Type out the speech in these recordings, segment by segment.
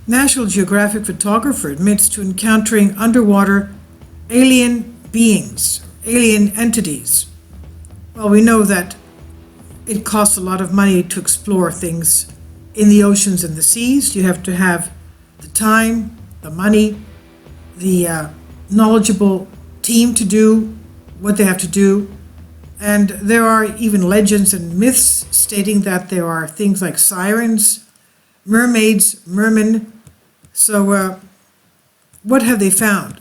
National Geographic photographer admits to encountering underwater alien beings, alien entities. Well, we know that it costs a lot of money to explore things in the oceans and the seas. You have to have the time, the money, the knowledgeable team to do what they have to do. And there are even legends and myths stating that there are things like sirens, mermaids, mermen. So what have they found?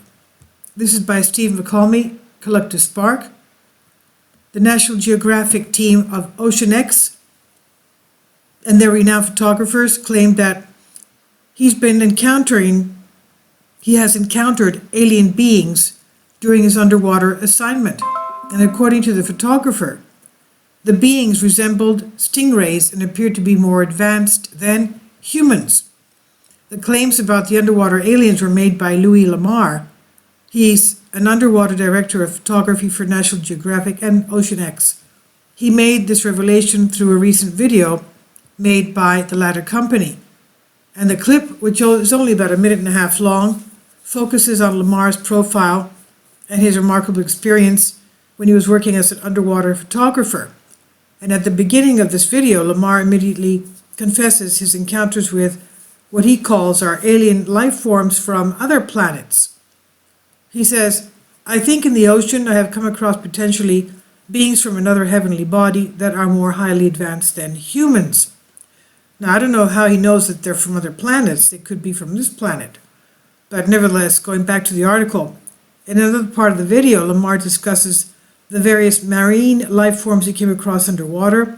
This is by Steve McCalmy, Collective Spark. The National Geographic team of OceanX and their renowned photographers claim that he has encountered alien beings during his underwater assignment. And according to the photographer, the beings resembled stingrays and appeared to be more advanced than humans. The claims about the underwater aliens were made by Louis Lamar. He's an underwater director of photography for National Geographic and OceanX. He made this revelation through a recent video made by the latter company. And the clip, which is only about a minute and a half long, focuses on Lamar's profile and his remarkable experience when he was working as an underwater photographer. And at the beginning of this video, Lamar immediately confesses his encounters with what he calls our alien life forms from other planets. He says, "I think in the ocean I have come across potentially beings from another heavenly body that are more highly advanced than humans." Now, I don't know how he knows that they're from other planets. They could be from this planet. But nevertheless, going back to the article, in another part of the video, Lamar discusses the various marine life forms he came across underwater.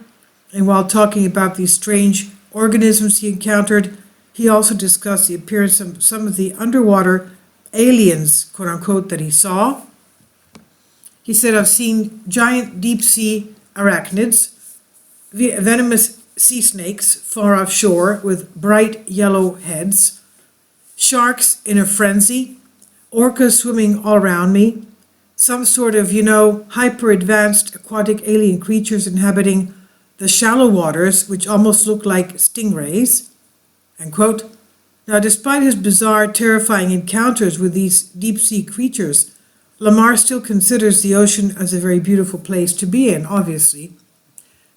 And while talking about these strange organisms he encountered, he also discussed the appearance of some of the underwater aliens, quote unquote, that he saw. He said, "I've seen giant deep sea arachnids, venomous sea snakes far offshore with bright yellow heads, sharks in a frenzy, orcas swimming all around me, some sort of, hyper-advanced aquatic alien creatures inhabiting the shallow waters, which almost look like stingrays," end quote. Now, despite his bizarre, terrifying encounters with these deep-sea creatures, Lamar still considers the ocean as a very beautiful place to be in, obviously.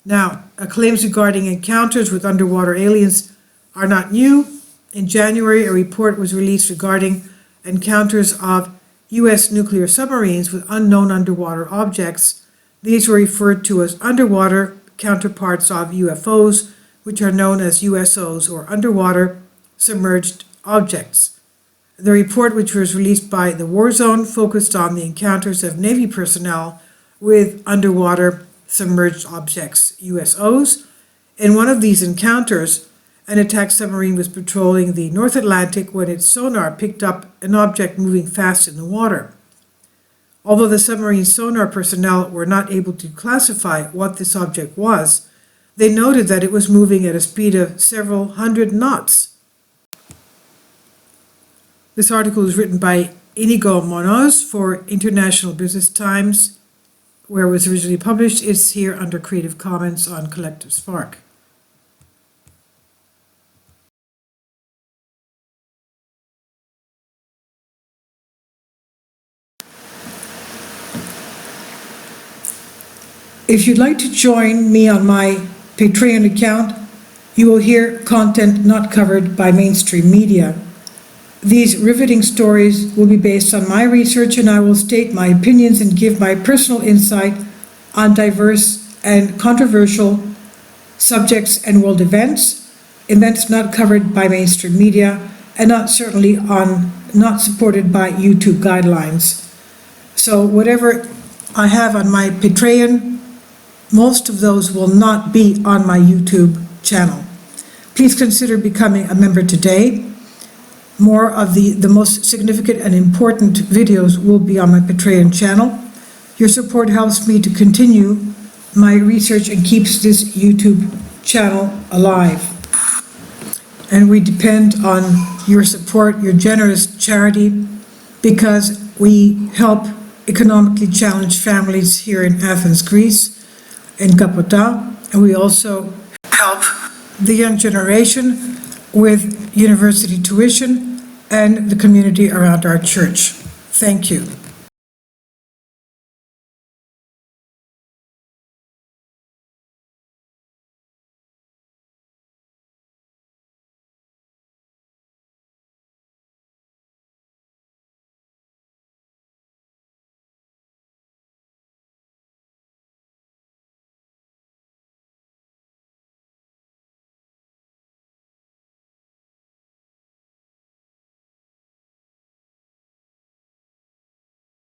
Now, claims regarding encounters with underwater aliens are not new. In January, a report was released regarding encounters of U.S. nuclear submarines with unknown underwater objects. These were referred to as underwater counterparts of UFOs, which are known as USOs, or underwater submerged objects. The report, which was released by the War Zone, focused on the encounters of Navy personnel with underwater submerged objects, USOs. In one of these encounters, an attack submarine was patrolling the North Atlantic when its sonar picked up an object moving fast in the water. Although the submarine sonar personnel were not able to classify what this object was, they noted that it was moving at a speed of several hundred knots. This article was written by Inigo Munoz for International Business Times, where it was originally published. It's here under Creative Commons on Collective Spark. If you'd like to join me on my Patreon account, you will hear content not covered by mainstream media. These riveting stories will be based on my research, and I will state my opinions and give my personal insight on diverse and controversial subjects and world events not covered by mainstream media, and not supported by YouTube guidelines. So whatever I have on my Patreon, most of those will not be on my YouTube channel. Please consider becoming a member today. More of the most significant and important videos will be on my Patreon channel. Your support helps me to continue my research and keeps this YouTube channel alive. And we depend on your support, your generous charity, because we help economically challenged families here in Athens, Greece, in Kapota, and we also help the young generation with university tuition and the community around our church. Thank you.